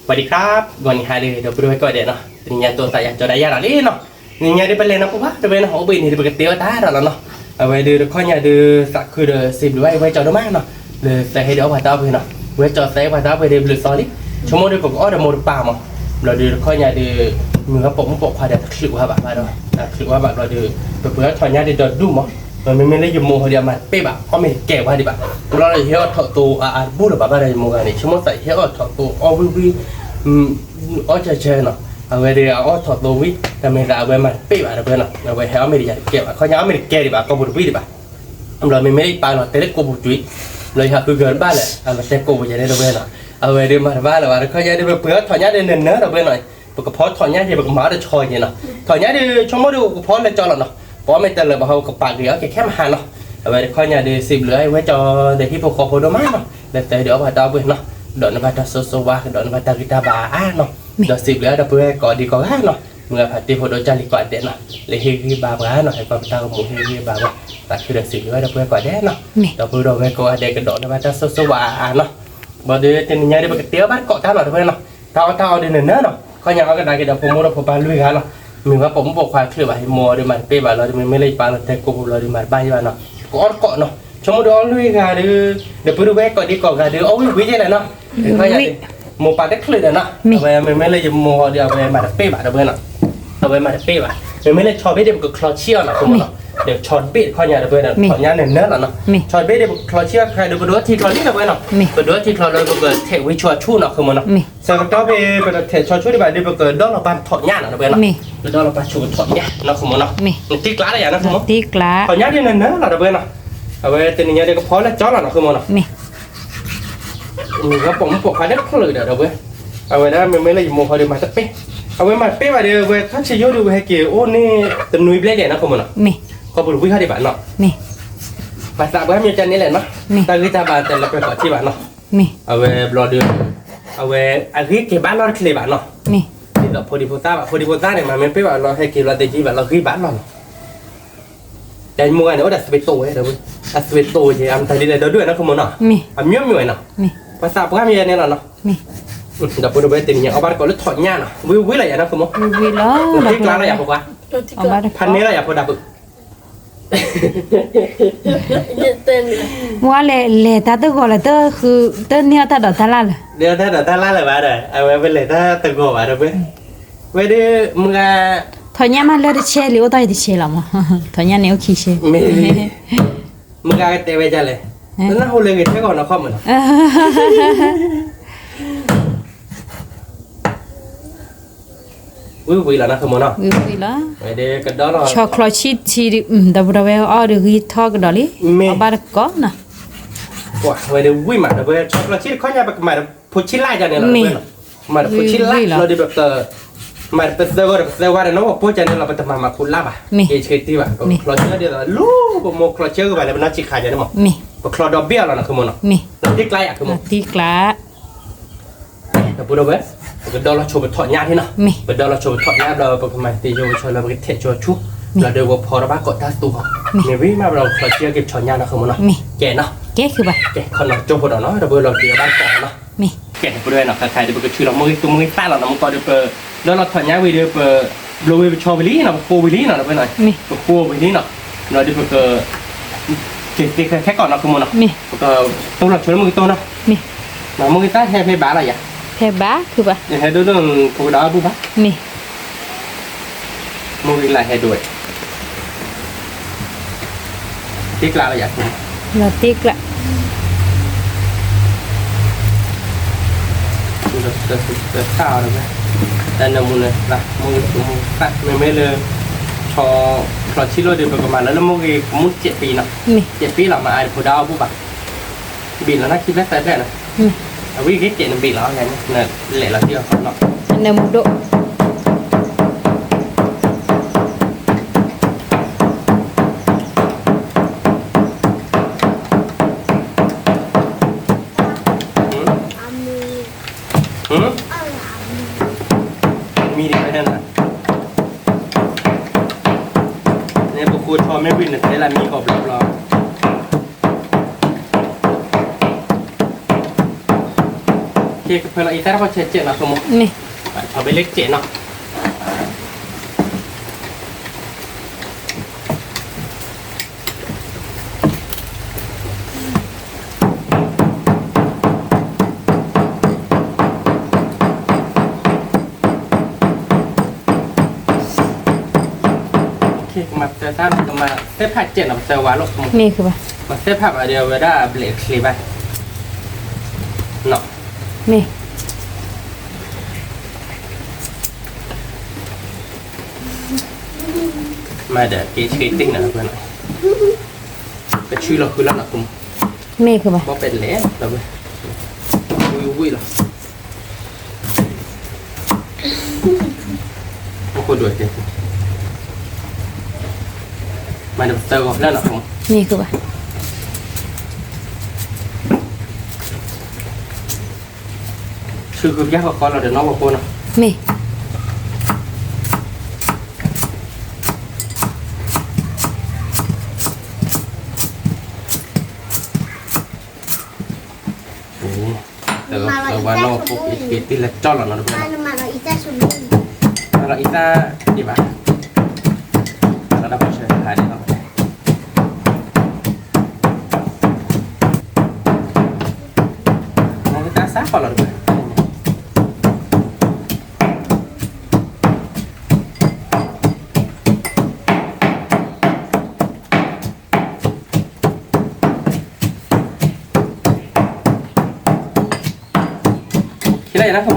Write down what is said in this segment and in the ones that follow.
สวัสดีครับวันนี้ฮาเลยเดี๋ยวไปดูให้ก่อนเดี๋ยวเนาะนี่ตัวใส่จะได้ยาอะไรเนาะนี่ได้ไปเลยนะปุ๊บเดี๋ยวไปนะโอ้บินนี่ไปกระเตี้ยวตาแล้วเนาะเอาไว้ดูข้อเนี่ยดูสักคือเดี๋ยวสิบไว้จอดมากเนาะเลยใส่ให้เดี๋ยวผ่าตาไปเนาะไว้จอดใส่ผ่าตาไปเดี๋ยวหลุดซอลิชั่วโมงเดียวผมก็เดี๋ยวโมดป่ามั้งเราดูข้อเนี่ยดูมือเขาปกพาเดี๋ยวคลิกว่าแบบว่าเนาะคลิกว่าแบบเราดูเผื่อถอยเนี่ยเดี๋ยวดูมั้งมันไม่ได้ยมโมเขาเดียวมันเป๊ะแบบก็ไม่แก่ว่าดิแบบเราเลยเหี้ยถอดตัวบูดแบบอะไรโมกันนี่ชั่วโมงใส่เหี้ยถอดตัววิอ๋อเช่เนาะเอาไว้เดี๋ยวเอาถอดตัววิแต่ไม่ได้เอาไว้มันเป๊ะแบบเพื่อนเนาะเอาไว้ให้เอาไม่ได้เก็บเขาเนี่ยเอาไม่ได้แก่ดิแบบก็บูดวิดิแบบเราไม่ได้ปลาเนาะแต่เล็กกูบูดวิเลยหาคือเกินบ้านเลยเอามาแต่กูจะได้เราเพื่อนเนาะเอาไว้เดี๋ยวมาบ้านเลยว่าเขาเนี่ยเดี๋ยวเผื่อถอดเนี่ยเดี๋ยวเนื้อเราเพื่อนหน่อยปกติพอถอดเนี่ยเดี๋ยวปกติมาเดี๋ยวชอยเนี่ยเนาะถอดเนี่ยเดี๋ยวชั่วโมงเดี๋ยวพอเลยจอหรอเนาะเพราะไม่แต่เลยบอกเขากับปากเดียวแค่มาหาเนาะเอาไว้ข้อเนี่ยเดี๋ยวสิบเหลือไว้จอเดี๋ยวที่พวกเขาโคตรมากเนาะแต่เดี๋ยวมาตาเพื่อนเนาะเดินมาตาโซวาเดินมาตากิตาบาเนาะเดี๋ยวสิบเหลือเดี๋ยวเพื่อนก่อนดีก่อนเนาะเมื่อผัดตีพอโดนจาริก่อนเด็ดเนาะเลยฮีบาบ้าเนาะให้ความตาของหมูฮีบาบ้าแต่คือเดี๋ยวสิบเหลือเดี๋ยวเพื่อนก่อนเด็ดเนาะเดี๋ยวเพื่อนโดนไว้ก่อนเด็กกระโดดมาตาโซวาเนาะบ่เดี๋ยวจะเนี่ยเดี๋ยวไปเตี้ยวบ้านเกาะท่าหน่อยเพื่อนเนาะเท่าเดี๋ยวเนื้อเนาะข้อยังเอากระดาษกระดาษผมมุดผมปาลุยกันเนาะมีว่าผมบอกความเคลื่อนไหวมัวเดี๋ยวมันเป๊ะแบบเราจะไม่เล่นปลาเราแต่กูเราเดี๋ยวมันบ้าใช่ไหมเนาะเกาะเนาะชั่วโมงเดียวลุยกันเดี๋ยวไปดูแวกก่อนดีก่อนกันเดี๋ยวเอาวิจัยเนาะเดี๋ยวข้อยังมัวปลาได้เคลื่อนเนาะเอาไปไม่เล่นมัวเดี๋ยวไปมาเป๊ะแบบเพื่อนเนาะเอาไปมาเป๊ะแบบไม่เล่นชอเป๊ะเดี๋ยวก็คลอเชี่ยวเนาะคุณเนาะเดี๋ยวชอนเป๊ะข้อยังเดี๋ยวเพื่อนเนาะข้อยังเนื้อเนาะชอนเป๊ะเดี๋ยวคลอเชี่ยวใครเดี๋ยวไปดูที่คลอนี่เดี๋ยวเพื่อนเนาะไปดูที่คลอเราก็เกิดเทวิชัวชูเนาะคุณเนาะสักต่อไปเป็นเทชัวชูที่แบบเดี๋ยวเกิดดอกเราปานถอดหญ้าเนาะเพื่อนเนาะดอกเราปานชูถอดหญ้าเนาะคุณเนาะตีกล้าอะไรอย่างนั้นคุณตีกล้าถอดหญ้าที่นั่นเนาะเราเพื่อนเนาะเอาไว้ตีนี้เดี๋ยวก็พอแล้วจ้อเนาะคุณเนาะแล้วผมปกขาได้ก็เลยเดี๋ยวเพื่อนเอาไว้ได้ไม่เลยโมเขาเดี๋ยวมาสักเป๊ะเอาไว้มาเป๊ะว่าเดี๋ยวเว้ยถ้าเชี่ยวดูให้เกี่ยวโอ้นี่ตัวนุ้ยเบลเด่นนะคุณเนาะก็บริวิธีที่บ้านเนาะภาษาบ้านมีจันนี่แหละเนาะแต่ที่ตาบ้านแต่เราไปก่อนที่บ้านเนาะเอาไว้รอเดือนเอาไว้อันที่เก็บบ้านเราที่บ้านเนาะที่เราพอดีโพต้าเนี่ยมันเป๊ะว่าเราให้เกี่ยวเราเด็กที่บ้านเราที่บ้านเนาะแต่มัวเนี่ยว่าดัสเปโต้เดี๋ยวดัสเปโต้ที่อันทำดีเลยเดี๋ยวด้วยนะคุณเนาะอันมิ้วมิ้วเนาะภาษาบ้านมีเนี่ยเนาะเดี๋ยวไปดูไปตีเนี่ยเอาบ้านก่อนแล้วถอดหญ้าเนาะวิอะไรอย่างนั้นคุณมั้งวิแล้วที่กลางอะไรอย่างพวกว่าพันนี้อะไรอย่างพวกดับบึกว่าเลยตาตัวก่อนเลยตัวคือตัวเนี่ยตาดอกตาล่าเลยเดี๋ยวถ้าดอกตาล่าเลยบ้าเลยเอาไว้เป็นเลยถ้าตะโกบ้าเลยไว้ดิมึงถอดเนี่ยมาเลยเชี่ยหรือว่าตัวที่เชี่ยละมั้งถอดเนี่ยเนี่ยขี้เชี่ยมึงเตะไปจ้ะเลยนั่นเขาเลยแค่ก่อนนะข้อมือวิแล้วนะคุณมโนวิแล้วไอเด็กกระโดดเนาะช็อกโกแลตชีสที่ดับเบิลเวลอ๋อเดี๋ยวทอดกระดอลี่เอาบาร์ก็นะว้าไอเด็กวิมาเดี๋ยวช็อกโกแลตชีสข้อนี้แบบมาพูดชิลไล่จังเนี่ยเราเพื่อนมาพูดชิลไล่เราดีแบบมาเป็นเซอร์ว่าเนาะพูดจังเนี่ยเราเป็นมาคุณล่าบ่ะเอชเคตี้บ่ะเราเชื่อเดี๋ยวลูกโมคลอเชื่อกันไปแล้วมันน่าจิกขาจังเนี่ยมั้งคลอดอบเบี้ยแล้วนะคุณมโนตีกล้าอ่ะคุณมตีกล้าแต่พูดเอาไว้ก็ดอลลาร์โชว์ไปถอดหญ้าที่เนาะไปดอลลาร์โชว์ไปถอดหญ้าเราไปทำไมตีโชว์เราไปเทะโชว์ชุบเราเดินว่าพอเราบ้ากดทัสตัวเนี่ยวิ่งมาเราคลอเชียร์เก็บถอดหญ้านะคือมันเนาะแก่เนาะแก่คือแบบแก่คนเราโจพอเนาะเราเบอร์เราตีเราบ้านก่อนเนาะแก่ไปด้วยเนาะใครเดี๋ยวไปชื่อเรามือตัวมือต้าเราเนาะมันก็เดี๋ยวไปแล้วเราถอดหญ้าไปเดี๋ยวไปโรยไปโชว์ไปลี่เนาะโคไปลี่เนาะเราไปหน่อยโคไปลี่เนาะเราเดี๋ยวไปเก็บตีแค่ก่อนเนาะคือมันเนาะก็ตัวเราช่วยมือตัวเนาะเรามือต้าแค่บ้าอะไรอย่างแค่บ้าคือแบบให้ดูเรื่องพวกดาวบุบะมือละให้ด้วยติ๊กละอะไรอย่างนี้เราติ๊กละจะข้าวเลยไหมแต่น้ำมันเลยนะมือตัดไม่เลยพอชิโร่เดือนประมาณแล้วมือมุด7 ปีเนาะ7 ปีหลังมาไอ้พวกดาวบุบะบินแล้วนะคิดแรกนะวิ่งแค่7 ปีแล้วไงเนี่ยแหละเราที่เราเนาะเนื้อมุดมีดีไปนั่นน่ะเนี่ยพวกคูชอไม่วิ่งเนี่ยแต่ละมีกรอบรอบเ เพื่อนเราอีกแต่เราเจ็ดเนาะคุณโม นี่ เอาไปเล็กเจ็ดเนาะมาเซตามมาเซตผัดเจ็ดเราเซวาลูก นี่คือป่ะ มาเซตผัดเดียวเวลาเบรกคลีไปเนาะ นี่ มาเดี๋ยวกีชีติ้งนะเพื่อนก็ชื่อเราคือแล้วนะคุณ นี่คือป่ะ ว่าเป็นเละเราไปวุ้ยหรอโอ้โหด้วยจริงมาเดี๋ยวเติมก่อนแล้วนะคุณ นี่คือป่ะ ชื่อคือยากกว่าเราเดี๋ยวน้องบอกคนเนาะ นี่แต่ว่าน้องพวกอีกตีละจ้อนหรอเนาะเพื่อน มาเราอีจ้าชุนนี่ เราอีตาดีป่ะเราได้ไปเชิญถ่ายได้หรอน้องอีตาซักก่อนหรอเพื่อนคิดอะไรนะคุณ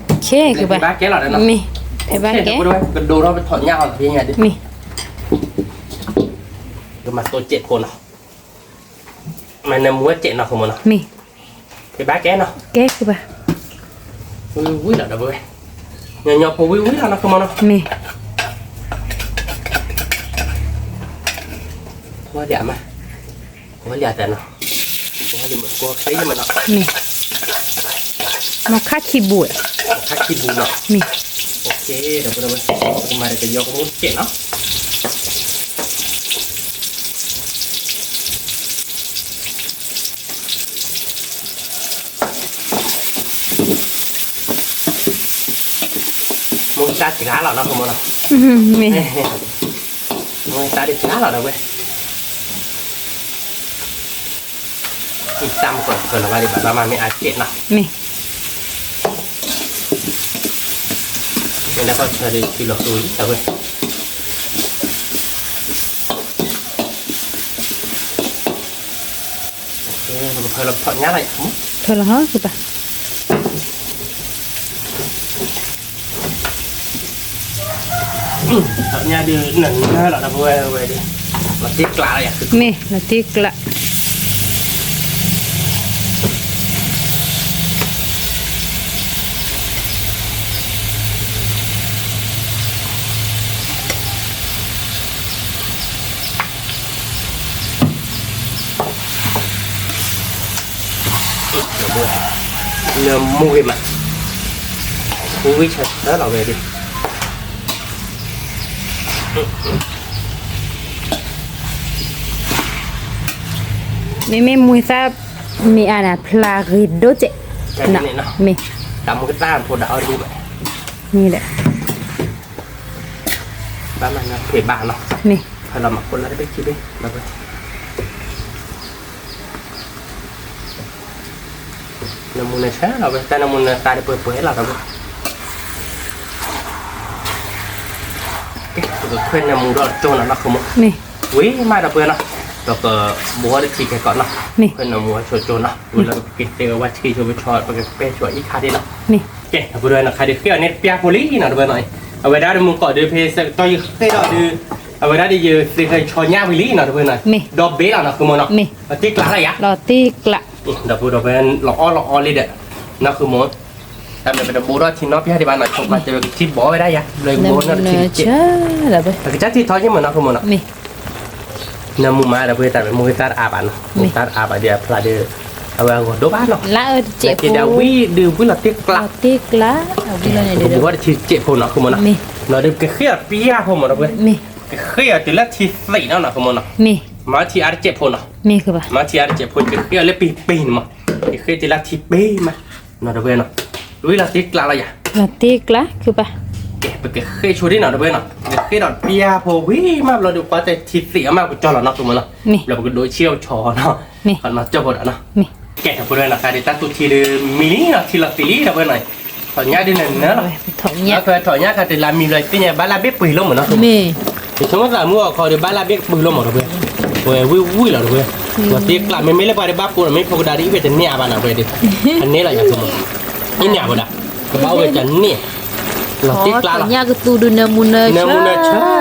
โอเคคือป่ะ บ้าแกหรอเนาะ นี่ไอ้บ้านแก ก็ด้วยก็ดูเราไปถอนหญ้าพี่ไงดิ นี่ ก็มาตัวเจ็ดคนเนาะมันในมือเจ็ดเนาะคุณมันเนาะ นี่ พี่บ้าแกเนาะ แกคือป่ะ วิ่งแล้วเด้อเว้ยnhọ phùวิ่งแล้วนะคุณมันเนาะ นี่ ว่าเดี๋ยวมาว่าเดี๋ยวแต่เนาะว่าเดี๋ยวมันกลัวใครจะมันเนาะ นี่มาค่าคีย์บอร์ด ถ้าคิดดูเนาะ นี่ โอเคเดี๋ยวมาเดี๋ยวจะยกมุดเจ็ดเนาะมุดตาสีขาวแล้วนะคุณมันเนาะ นี่ มุดตาดีสีขาวแล้วเว้ยอีกตามก่อนเราไปดิบ้ามาไม่อาจเจ็ดเนาะ นี่ Yang dapat dari kilo sulit, tapi oke, kalau lepatnya lah ya. เธอละฮะคือป่ะ Lepatnya di nengah lah, dah gue di. Masih kelar ya. นี่นาทีกละ Nơ mùi mà mùi thật đó là về đi นี่ไม่มุยทราบมีอะไรพลาริโดเจ cái นะ này nó มี đậm cái ta một đạo đi vậy นี่แหละ ba mà nó thể bà nó นี่ phải là mặc quần lại biết chi đi là vậy nó muốn này sáng là vậy ta nó muốn ta đi bơi là vậy cái khuyên là muốn đó là trôn là nó không นี่ quý mai đập bơi nó rồi có búa để chỉ cái con nó นี่ khuyên là mua cho trôn nó rồi là cái tiêu qua chi cho với trò và cái pe cho ít khá đi nó นี่ ok vừa rồi là khai được cái này pia poli nào vừa nói ở đây đã muốn gọi được pe tôi cái đó được ở đây đi giờ thì cái cho nhà poli nào vừa nói นี่ đó bé là nó không muốn nó นี่ tiếc lá này á รอตีกละ đập vừa rồi bên lọ lên đấy nó không muốn làm để đập búa đó thì nó pia thì bạn nói không bạnจะchip bỏไปได้ยังเลย เน búa nó เน chip เจ้าละไป cái chắc thì thôi nhưng mà nó không muốn nó นี่ nó mua mà đập vừa tại vì mua cái tát áp nó mua tát áp ở đây là để ở đây còn đố bát nó ละเจ็บ cái đào vi đưa với là tiếc รอ lá ตีกละเอาวิลาเนี่ยเดี๋ยว búa thì chip phun nó không muốn nó นี่ nó được cái khía pia không muốn nó với นี่ cái khía thì là thì sấy nó không muốn nó นี่ mà thì ăn chip phun nó นี่คือป่ะ mà thì ăn chip phun cái khía lấy pin pin mà cái khía thì là thì bê mà nó được bên nào lui là tiếc là gì là tiếc lá cứ ba kể cái khi chú đi nào được bên nào khi đọt bia phô quý mà là được qua tới thịt xỉa mà cho là nó tụi mình nó là một cái đối chiêu trò nó còn nó cho một nó kể được bên nào cái để ta tụi thì mini nó thì là tí là bên này thổi nhá đi này nữa thổi nhá cái thì làm mì rồi cái nhà ba la biết bì luôn mà nó thì chúng ta mua khỏi để ba la biết bì luôn mà được bên rồi vui vui là được bên và tiếc là mấy lấy ba để ba cô là mấy cô đã đi về đến nhà bà nào về đi anh ấy là nhà tôi cái nhà bà đã bao về chắn nè là tiếc là nhà cái tu đun nêm mun chứ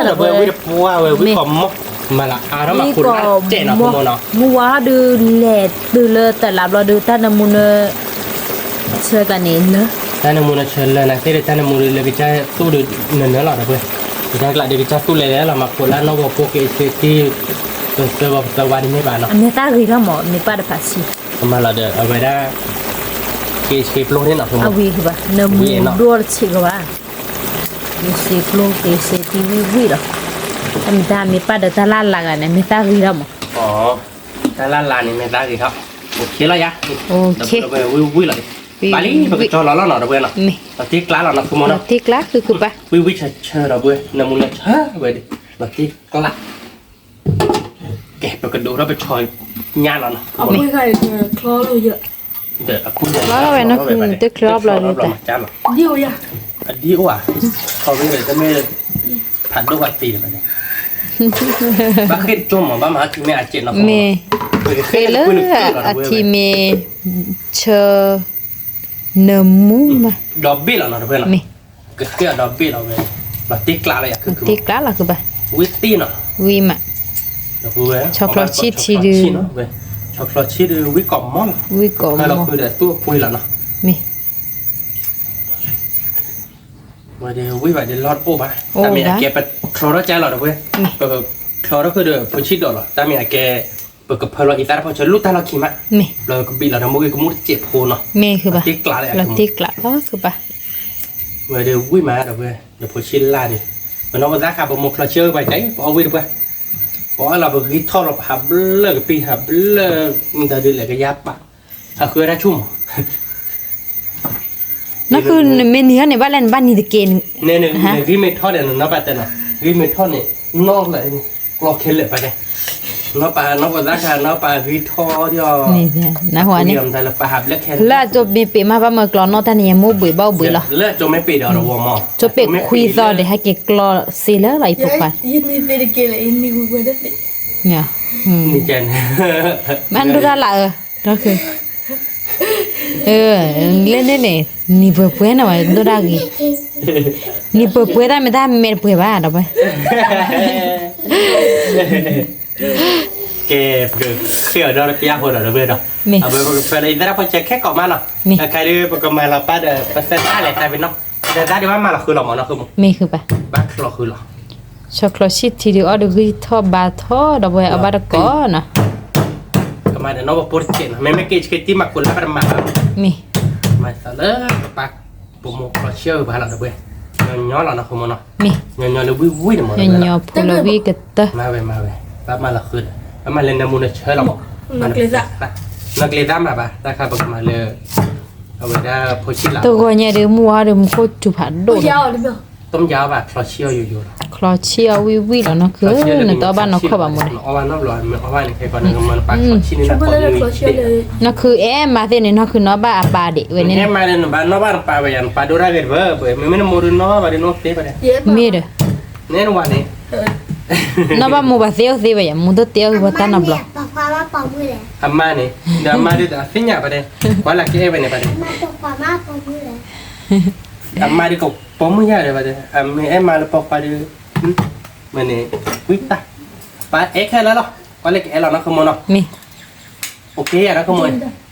là về với hoa về với phẩm mà là đó màคุณว่าเจ๋งเนาะคุณเนาะ mua đưa lẹ đưa lơ tại làm lo đưa ta nêm mun chơi cái này nữa ta nêm mun chơi là này thế ta nêm mun là cái trái tu được nữa là được cái lại cái trái tu lại là màคนละnóบอกcáiที่ตัววันนี้บ้านเนาะ อันนี้ตากีละหมอนี่ป้าได้ภาษี มาละเด้อเอาไว้ได้กี่เชฟโลนี่เนาะ เอาวีคือว่าเนื้อมูดวลชิกว่ามีเชฟโลกี่เชฟที่วีหรอถ้ามีตามีป้าเดินตลาดละกันเนี่ยมีตากีละหมออ๋อตลาดลานนี่ไม่ตากีครับโอเคแล้วยะโอเคเราไปวิ่งเลยปาลีไปจอเราแล้วเนาะเราเว้ยเนาะเราติ๊กล้าเราเนาะคุณมอเนาะติ๊กล้าคือป่ะวิ่งเชิญเราเว้ยน้ำมันเชิญเว้ยดิเราติ๊กล้าแกไปกระโดดเราไปชอยงานเราเนาะเอาไม่ใครคลอเลยเยอะเดี๋ยวคุณล้อเราไปนะคือติ๊กครอบเราเลยแต่จ้าเนาะเดียวย่ะดีกว่าเขาไม่เลยจะไม่ผัดด้วยวัตถุแบบนี้บ้าขึ้นจุ่มบ้ามาที่ไม่อาเจ็ดเนาะเมย์เคยเลยอาทิเมย์เชอเนมูมาดอบบี้เราเนาะเพื่อนเนาะก็คือดอบบี้เราเว้ยเราติ๊กล้าเลยอะคือติ๊กล้าเราคือป่ะวิตตี้เนาะวิมาช็อกโกแลตชีสที่ดูช็อกโกแลตชีสวิกอมมอนวิกอมมอนเราคือเดี๋ยวตัวปุยแล้วเนาะมีว่าเดี๋ยววิว่าเดี๋ยวรอดโอ้บ้าแต่มีอะไรแกไปคลอร์ใจเราเว้ยก็คลอร์คือเดี๋ยวพูดชิดเราแต่มีอะไรแกเปิดกับเพลเราอีสานพอจะรู้แต่เราขี้มะเราก็บีเราทำมุกก็มุดเจ็บโผล่เนาะมีคือป่ะติ๊กล้าเลยเราติ๊กล้าก็คือป่ะว่าเดี๋ยววิมาเดี๋ยวเว้ยเดี๋ยวพูดชิดล่าดิมันน้องมาซักขับมุกเราเชื่อไปไหนเอาวิด้วยเพราะเราเป็นที่ทอดเราหับเลิกปีหับเลิกมันจะดูเลยก็ยับปะถ้าคือได้ชุ่มนั่นคือเมนูในบ้านนี้ตะเกียงเนี่ยที่เมทอดเนี่ยน้าปลาเต้นอ่ะที่เมทอดเนี่ยนอกเลยกรอกเคลเลยไปเลยน้าปลาซักขับน้าปลาที่ทอดย่อนี่เนี่ยนะหัวนี่แต่ละปลาหับเล็กแค่แล้วจบมีปีมาบ้านเมื่อกลอนนอท่านยังมูบุยเบ้าบุยหรอแล้วจบไม่ปีเดียวเราวอมอจบเป็ดคุยต่อเดี๋ยวให้เก็บกลอซีแล้วอะไรพวกไปยินดีเป็นเกลืออินมีกุยได้เนี่ยนี่เจนมันดูได้ละก็คือเล่นเนี่ยนี่เปื่อยๆนะว่าดูได้กี่นี่เปื่อยๆได้ไม่ได้เมนเปื่อยบ้าหรอไปแกเขี่ยดอลปียาคนเหรอเพื่อนเนาะเอาไปเป็นอะไรได้พอจะแค่ก่อมาเนาะใครดูโปรแกรมเราป้าเดอร์ภาษาใต้อะไรใครเป็นเนาะแต่ได้ดีว่ามาเราคือหล่อมั้งเนาะคือมั้งไม่คือปะบ้าเราคือหล่อช็อกโกแลตชีสที่ดูอ๋อดูคือทอดบาทอดเอาไว้เอาบาตะก้อนนะก็มาเดี๋ยวน้องบอกโปรเจกต์ไม่เกจเกจิมาคนละประมาณมีมาซะเลยปักปุ่มคลอเชียร์บ้านเราด้วยย้อนเราเนาะคือมั้งเนาะมีย้อนเลยวิ่งเนาะมั้งย้อนพูดเลยวิ่งกันเตะมาเว้ป้ามาเราคือป้ามาเล่นน้ำมันเชื่อเราบอกนักเรียนมาป่ะถ้าใครบอกมาเลยเอาไว้ได้พอชิลล์ตัวเนี่ยเดี๋ยวมัวเดี๋ยวมันโคตรจุผัดโดนต้มยาวแบบคลอเชียร์อยู่คลอเชียร์วิแล้วนะคือในตัวบ้านเราเข้าบ้านหมดเลยเอาบ้านนอกร้อนเอาบ้านในใครบ้านนึงมันปักคลอเชียร์นี่นะนั่นคือมาเท่นี่นั่นคือน้อบ้านปลาเด็กเว้ยนี่มาเลยบ้านน้อบ้านปลาไปยันปลาดูได้เกิดเว้ยไม่น้ำมูลน้อบ้านน้อเตะไปเลยมีเด้อเนี่ยวันนี้น้อบ้านมูบาเซียวสิไปยันมูตัวเตี้ยคือว่าตาหนับหรออาม่านี่เดี๋ยวมาดูแต่สิ่งอย่างไปเลยว่าหลักเก๋ไปเนี่ยไปเลยอาม่าดิก็ปมมือยากเลยไปเลยมาแล้วปอกไปดูมันนี่วิตาปลาแค่แล้วหรอว่าเล็กเรานะขโมยเนาะมีโอเคอะนะขโมย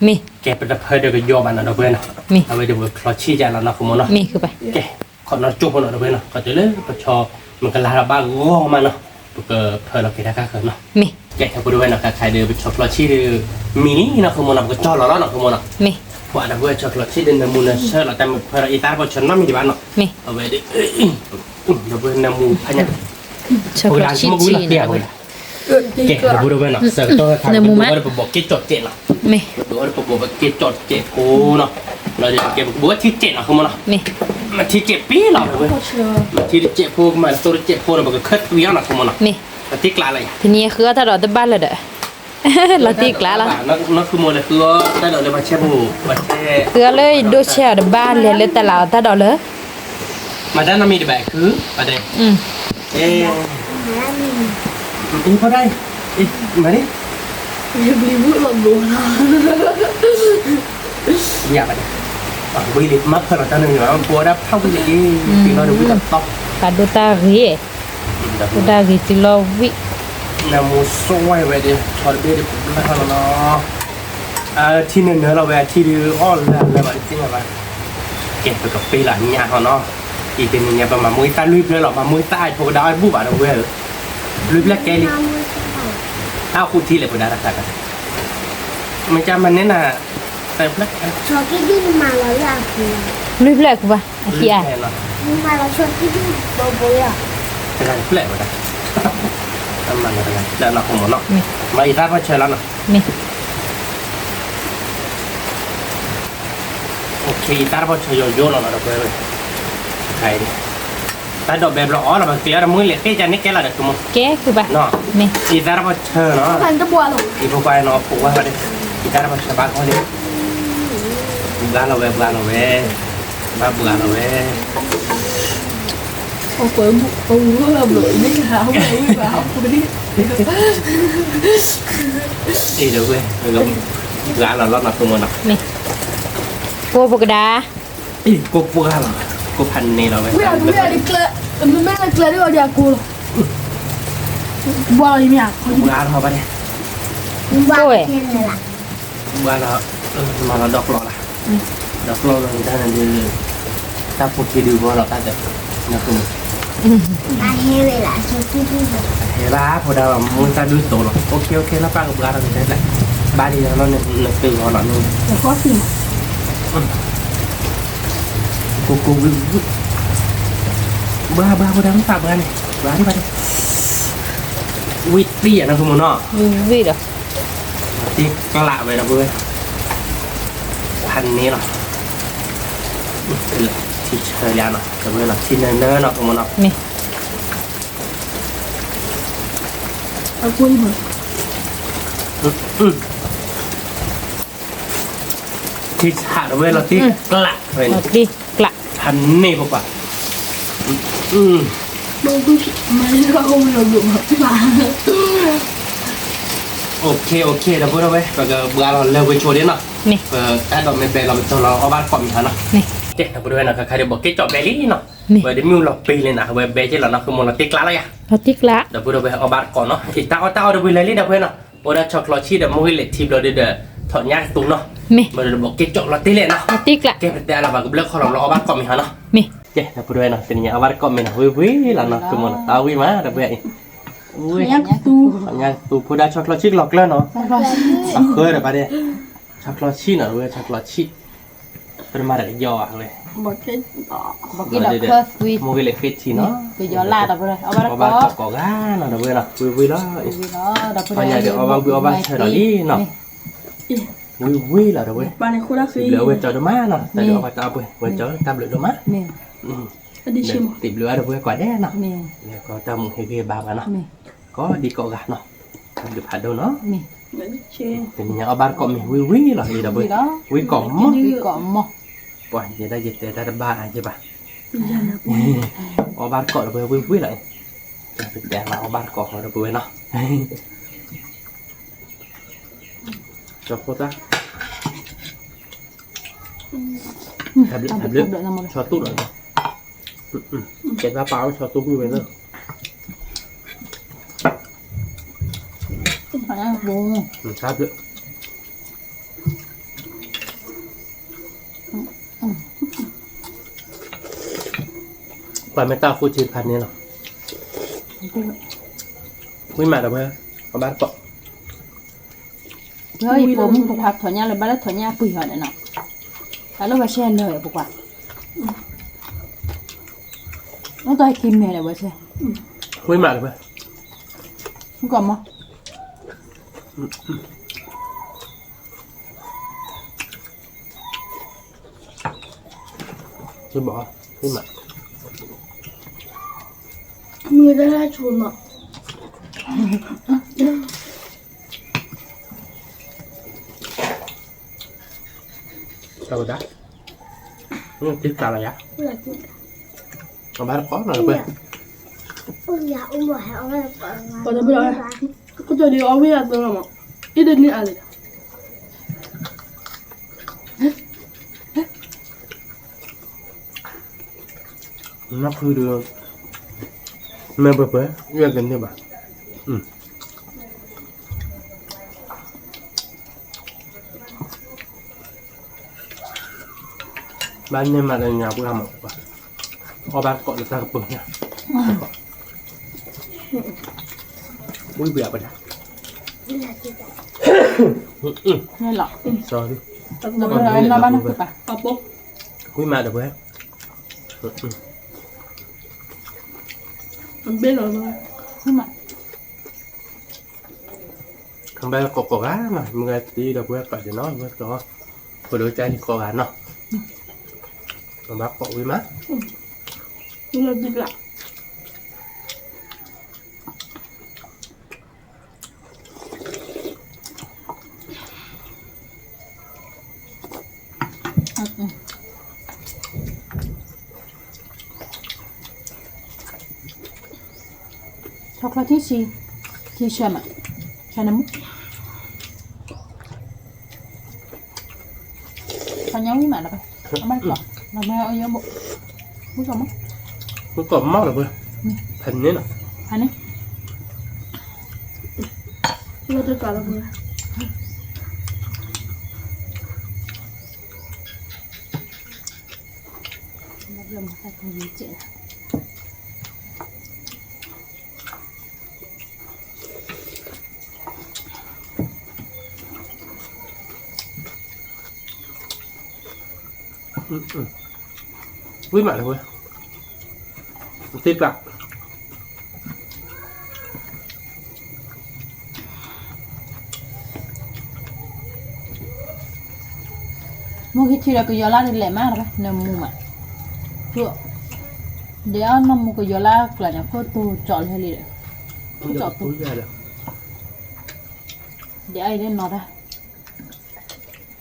มีแกเป็นเพื่อนเดี๋ยวก็โยบันนะเพื่อนมีเอาไว้เดี๋ยวคลอชี้ใจเรานะขโมยเนาะมีคือไปแกคนเราจุกคนเราเพื่อนเนาะก็จะเลยก็ชอบมันก็ลาบ้างง้อมาเนาะก็เพื่อนเราเกิดได้ก็เขินเนาะมีแกถ้าพูดด้วยเนาะใครเดี๋ยวไปชอบคลอชี้เดี๋ยวมินินะขโมยเราก็จ่อเราแล้วเนาะขโมยเนาะมีว่าเดี๋ยวชอบคลอชี้เดี๋ยวน้ำมูลเชื่อเราแต่เพื่อนอีตาพอชนน้ำมีดีบ้านเนาะมีเอาไว้เดี๋ยวเพื่อนน้ำมูลพะเนี่ยช็อกโกแลตชีสนะ เก่งนะพูดด้วยเนาะเสิร์ฟตัวทำเป็นตัวได้บอกเก็ตจดเจ็ดเนาะ นี่ ตัวได้บอกเก็ตจดเจ็ดโอ้เนาะเราจะเก็บบัวที่เจ็ดเนาะคุณมั้งเนาะ นี่ มันที่เจ็ดปีหรอเว้ยมันที่เจ็ดพวกมันตัวเจ็ดพวกเราบอกคัดเวียนเนาะคุณมั้งเนาะ นี่ มันที่กลายอะไร ทีนี้คือถ้าเราได้บ้านเลยเด้อ เราตีกล้าละ นั่นคือโมเดลคือได้เราเลยมาเช่บูมาเช่ คือเลยดูเชียวได้บ้านเลยแต่เราถ้าเราเลย มาด้านน้ำมีแบบคือประเดี๋ยว เอ๊ะพอได้อีมาดิ Ya beli bu logo. อยากไปวิลิมักขนาดนั้นเลยว่าปัวดับเข้าไปอย่างนี้ที่เราดูวิตัดต๊อก กาดูตารีดูตารีจิโลวิ นามูสวยไปดิชอตเบียร์แล้วเขาเนาะที่หนึ่งเราแวะที่ดูอ้อนแล้วแบบจริงอะไรเก็บไปกับปีหลังเนี่ยเขาเนาะอีกเป็นเนี่ยประมาณมือใต้ลุยเลยหรอมามือใต้พวกดาวบุบอ่ะเราเว้ยลุยแรกแกเลยถ้าคุณที่เลยพวกดาวรักษากันมันจะมันเนี่ยน่ะแต่แรก Choki di malah ya aku. ลุยแปลกป่ะอาคีอ่ะ Di malah choki di bobo ya. เป็นอะไรแปลกวะเนี่ยน้ำมันอะไรแล้วเราคงหมดเนาะมาอีกท่าพอเชิญแล้วเนาะ นี่ โอเคตาพอเชิญโยนเราเราไปเลยใครดิตาดอกแบบเราอ๋อเราแบบเสียเรามือเหล็กที่จะนี่แกละเด็กตัวมึง แกคือป่ะ เนาะ นี่ อีตาพอเชิญเนาะ Kan tu buat lo. อีพวกไปเนาะปลูกว่าเขาดิอีตาพอเชิญบ้านเขาดิบ้านเราเว้บ้านเราเว้บ้านเราเว้ Apa bu? Oh lah bro. Ini kau ni kau aku ni. อีเดี๋ยวเว้ยเดี๋ยวบ้านเราลดหนักตัวมันเนาะ นี่ปัวปกดา อีกูพวกเรากูพันนี่เราเว้ย Biar di kelak. Memang nak kelak dia ada aku. Buat ini aku. บ้านเขาไปดิ Mbak kene lah. บ้านเรามาเราดอกรอละดอกรอเราได้นั่นคือถ้าพวกที่ดูว่าเราตั้งแต่นะคือ Akhirnya lah choki di. เฮ้ยบ้าพอดาวมึงจะดูโตหรอโอเคแล้วป้ากับบ้านเราได้แหละบ้านที่เราเนี่ยนึกตื่นเราหน่อยนึง Ya kau sih. กูบ้าพอดาวมึงฝากบ้านนี่บ้านที่บ้านวิตตี้อ่ะนะคุณมโน วิเหรอ ที่กระละไปนะเว้ยพันนี้หรอที่เชยยาหน่อยแต่เว้ยหรอที่เนื้อหน่อยคุณมโน นี่ Aku ni pun. ที่ฉาดเว้ยเราที่กระเว้ย ดีกละ พันนี่พวกว่า Bagus. Mana kau ni logo apa? โอเคเราพูดเอาไว้ก็เบื่อเราเร็วไปโชว์ดิเนาะ นี่ ถ้าเราไม่เป็นเราเป็นตัวเราเอาบ้านก่อนมีทันเนาะ นี่ เจ๊เราพูดด้วยนะใครเดี๋ยวบอกเจ๊จอบเบลลี่เนาะเดี๋ยวมิวเราปีเลยนะเว้ยเบลเจ๊เราเนาะคือมันเราติ๊กล้าเลยอะ เราติกละ เดี๋ยวพูดเอาไว้เอาบ้านก่อนเนาะอีกตาเอาเดี๋ยวเบลลี่เดี๋ยวเพื่อนเนาะโอ้ได้ช็อกโกแลตชีเดี๋ยวมือเล็กทีเราเดี๋ยวถอดยางตุ้งเนาะ นี่ มาเดี๋ยวบอกเจ๊จอบเราตีเลยเนาะ เราติกละ เจ๊เป็นแต่เราแบบเลิกของเราเอาบ้านก่อนมีทันเนาะ นี่ เจ๊เราพูดด้วยเนาะเป็นยังเอาบ้านก่อนมีเนาะวิเราเนาะคือมันเอาวิมาเดี๋ยวเบลอุ้ย Yang tu. ยังตูพูดได้ช็อกโกแลตชีหลอกแล้วเนาะ เคยเลยปะเนี่ยช็อกโกแลตชีน่ะเว้ยช็อกโกแลตชีเป็นมาจากยอเลย Bukan. บอกกินดอกเคิร์ฟวิ โมกิเลฟิชีเนาะ ไปย้อนลาดเอาไปเลยเอาไป เอา แล้ บ้าน วก็ กอกก้าเนาะเว้ยเนาะวิแล้ว เราไป พอเนี่ยเดี๋ยวเอาบ้านเฉยหน่อยดิเนาะวิแล้วเว้ย Mana aku dah ติดเหลือเว้ยจอดมาเนาะแต่เดี๋ยวเอาไปเอาไปเว้ยจอดตามเหลือมา นี่ Tadi sim. ติดเหลือเว้ยกว่าแน่เนาะ นี่ แล้วก็ตามเฮเบากันเนาะ นี่ ก็ดีกว่าเนาะเดี๋ยวผ่านดูเนาะ นี่ Tadi sim. เป็นยังเอาบ้านก็มีวิเหรอดีแล้วเว้ยวิก่อม นี่ก่อนหมอ ปล่อยจะได้ยึดได้บ้านใช่ปะเอาบ้านเกาะเราไปวิ่งเลยจะเป็นแดงมาเอาบ้านเกาะเราไปเนาะจบโคตรทำเลือกชอตู้หน่อยเก็บกระเป๋าชอตู้อยู่ไปเลย ขอนั่งวง ครับเลือกปล่อยไม่ต้าฟูชีพันนี้หรอวิ่งมาแล้วเพื่อเอาบ้านเกาะ เฮ้ยผมผูกผักถอนยาเลยบ้านแล้วถอนยาปุ๋ยหอเนี่ยเนาะแล้วมาแช่เลยผูกว่าต้องตัวให้กินเมียเลยว่าใช่ วิ่งมาแล้วเพื่อ มึงก่อนมั้ง Tôi bỏ cái mặt Người ta ra chuồn mà. sao đó nhưng tiếp cả là giá Là chị. còn bán có là quên Ôi dạ, ông bảo ông là Còn bây giờ có cho đi ở với anh tôi mà. Ít đến đi ăn đi. nó cứ đưa mẹ bập bẹ nguyên gần như bà ban đêm mà là nhà bữa làm bà o ban gọi được ra bữa nha bữa bịa bà là chị. Nghe lọ. rồi đi Nó Bây giờ em nó bán được bà. Cặp bố. quý mà được bữa Mình biết rồi mà. Nhưng mà không bây giờ có gá mà người đi được bữa phải để nói với đó vừa đối trái thì có gá nó mà bác có quý má Nhưng mà dịch lại. chocolate chi xem ạ. Cho nó múc. Cho nhau với mà là coi. Nó bán cỏ. Nó bán ở dưới bộ. Múc rồi múc. nó có móc được bữa thành thế nào Anh ấy. Nó tôi cả là vừa. Nó làm ta không gì chuyện. quý mà được bữa tiếp lại Mua cái chi là cái gió lá đi lẻ má rồi nên mua mà. Chưa. Để nó mua cái gió lá là nhà có tu chọn hay gì đấy. Chọn tu. ra được Để ai đến nó ra.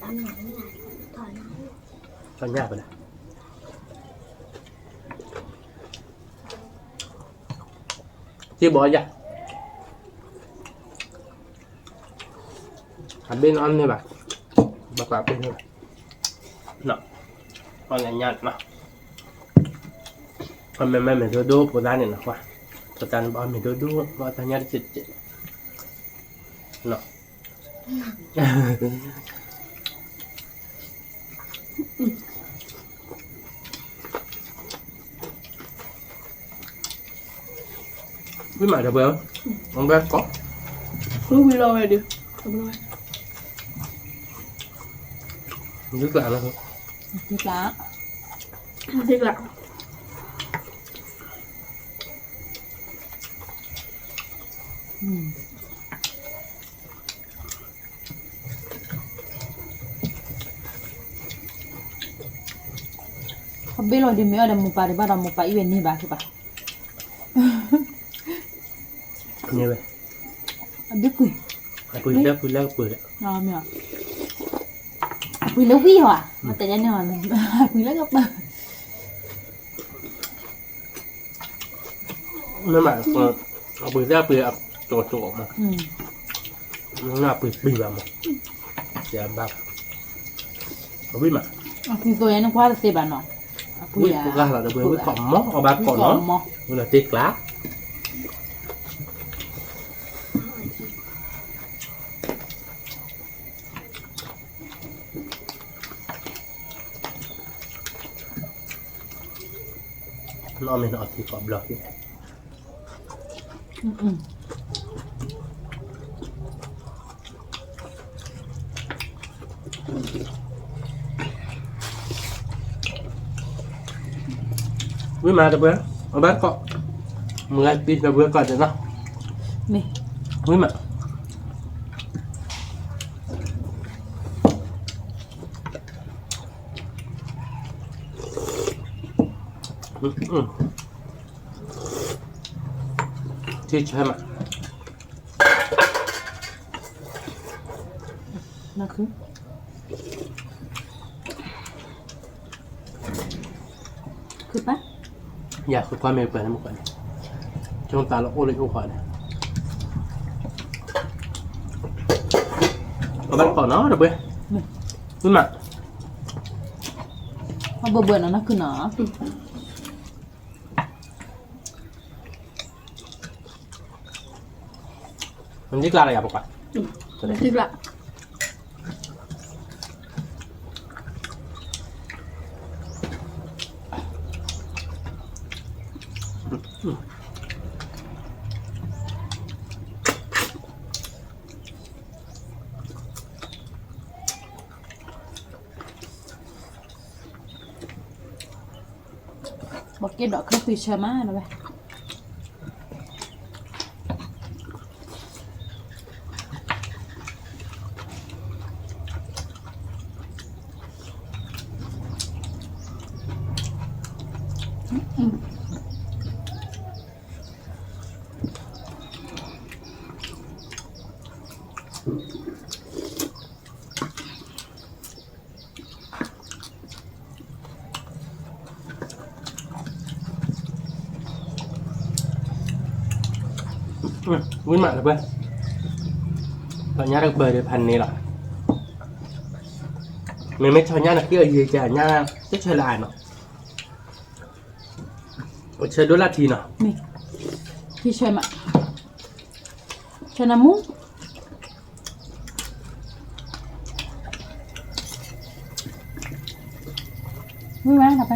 Ăn nóng lại, thoải mái. cho nhà vào đây chia bỏ ra bên ăn này bà bên này nè con nhà nhạt nè con mẹ đô của ta này nè qua của ta nó mình đô của ta nhạt chết nè quý mà được bữa ông bé có Cứ bị lâu này đi. Không lâu. nước lạ nó không Thịt lá. Dịch lại. Không biết rồi đi mấy ở đây một bà thì bắt đầu một bà yên đi bà thì bà. như vậy Biết quỷ. quý lắc đấy Ngon mẹ. Quỷ lâu quý hả? Mà tại nhân là quỷ lâu gấp bờ. nó mà quý lắc chỗ mà nó là quý vào mà dạ bà không biết mà Thì tôi nó qua thì bà nó. quý ra là được với cọng móc ở ba cọng nó là tiết lá nó mình ở thì cọp lọt vậy với mà được bữa ở bác cọ người đi là bữa cọ được không Mì. với mà ที่ใช่ไหม นั่นคือปะ อยากคือความเมย์เปิดให้มันก่อนช่วงตาเราโอ้เลยโอ้ขวานเอาไปก่อนเนาะเดี๋ยวเบ้ขึ้นมา เอาเบื่อๆนั่นคือหนา มันที่กลาอะไรอย่างปกติ ทิพละ บอกเกดดอกเครื่องปีเชอร์มานะเว้ยวิ่งมาเลยเบ้ตอนนี้เราเบอร์เดือนพันนี้หรอmình mới cho nhau là kia gì chả nha rất chơi lại nó chơi đôi lát thì nào นี่ที่เชอร์มาเชอร์นามุไม่แวะนะไป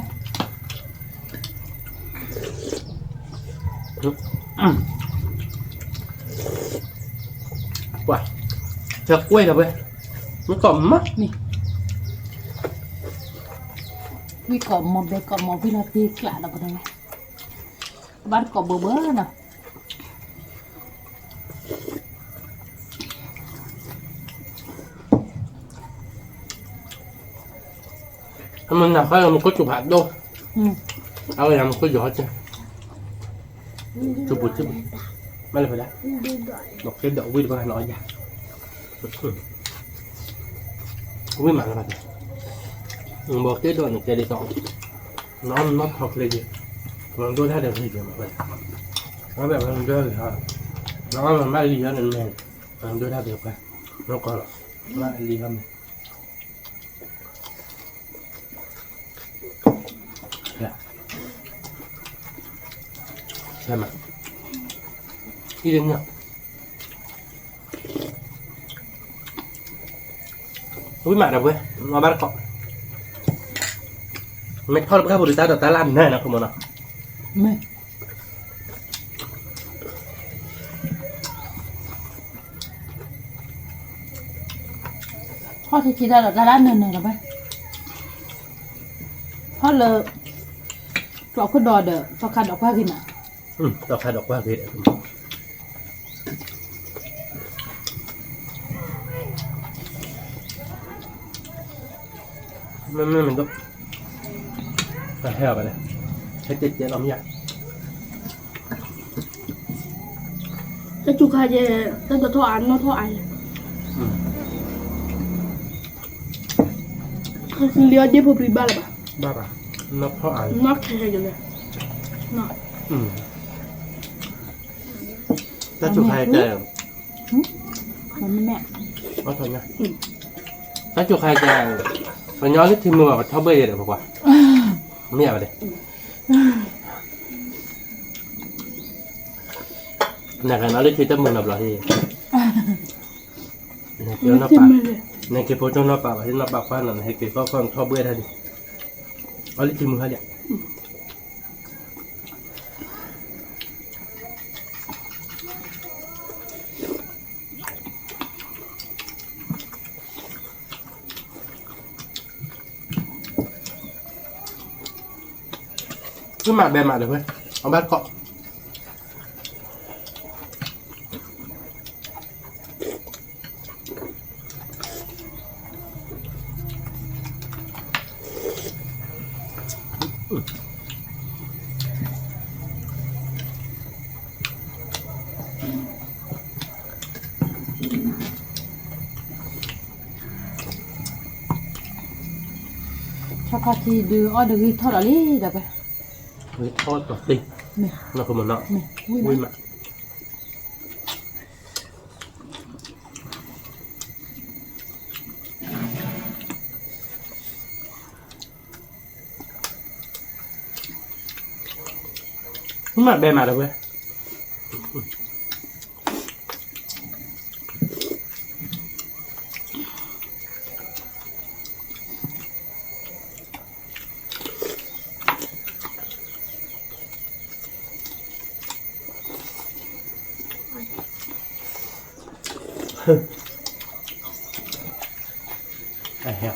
quả chờ quay là vậy nó còn mất นี่วิกอมอเบกอมอวิลาตีกละเราก็ได้ไหมบ้านกอบเบอร์เบอร์นะ mình nào phải là một cái chụp hạt đâu อืม เอาไปทำก็หยอดจ้ะจุบุจุบุไม่เลยไปแล้ว ดีด้วย ดอกเก็ดดอกวิ่งไปหน่อยจ้ะวิ่งมาแล้วไปบอกเก็ดดอกหนึ่งเจ็ดสองน้องน้องทอกเลยดิมันดูท่าเดิมที่เดิมไปแล้วแบบมันด้วยฮะน้องมันไม่รีแล้วนั่นเองมันด้วยท่าเดิมไปแล้วก็ไม่รีแล้วมั้ยใช่ไหมที่เรื่องเนี่ยวิ่งมาแล้วเว้ยมาบ้านเกาะไม่ทอดข้าวบริษัทแต่ตลาดแน่นะคุณมโน ไม่พ่อที่คิดได้หรอด้านเนินหรอไปพ่อเลยกรอบขึ้นดอเด้อพอคันออกผ้ากินอ่ะ ดอกคาดอกว่าเพชรมันก็ไปให้เราไปเลยให้เจ๊เราไม่อยาก จะจุกใครจะทออันน้องทอไอคือเลี้ยวเดี๋ยวผมรีบบ้าเลยป่ะ บ้าป่ะนับเท่าอ่าน นอกแค่กันเลยนอก ถ้าจุกใครจะ มันไม่แม่ เอาทนนะถ้าจุกใครจะพอย้อนที่ทีมือแบบเท่าเบย์เดี๋ยวบอกว่าไม่อยากเลยในขณะที่ทีจะมือหนับหรอที่เดี๋ยวนับ จิ้ม ปาก ไปเลย ในเก็บโพจน์นับปากที่นับปากฟ้าหนังให้เก็บก็ความเท่าเบย์ได้ดิเอาที่ทีมือเขาเดี๋ยวขึ้นมาแบบมาเลยเว้ยเอาบ้านเกาะ qua thì đưa ở được đi thôi là đi được rồi เฮ้ยทอดก่อนติ mẹ เราคือมันเนาะ mẹ vui อุ้ย mà มามาเบมาแล้วเว้ย ไอ้เหี้ย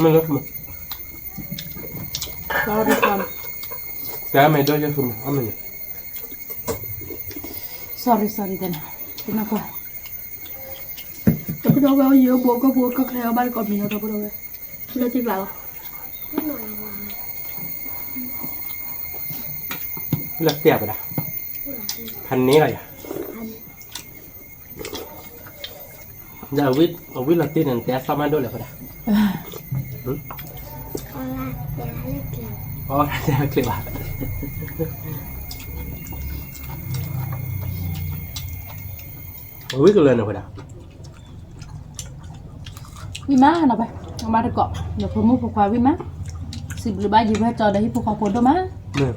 มันก็คือ sorry con แต่ไม่ด้วยก็คือมันไม่ sorry tên tên qua Tapi đâu bao giờ bố có theo ba con mình đâu đâu vậy là tiếc là ไม่หน่อยว่า เลือกเตี้ยไปละพันนี้อะไรอ่ะ อัน จะเอาวิลาตีนั่นแต่ซ้ำมาด้วยเลยก็ได้ ก็ลากแต่เล็กเกิน อ๋อแต่คลิปอ่ะวิกันเลยนะก็ได้ vi má nào vậy ông ba được cọ được phụ mua phụ khoa vi má xịt lửa ba gì về cho đấy phụ khoa phụ đâu má เนี่ย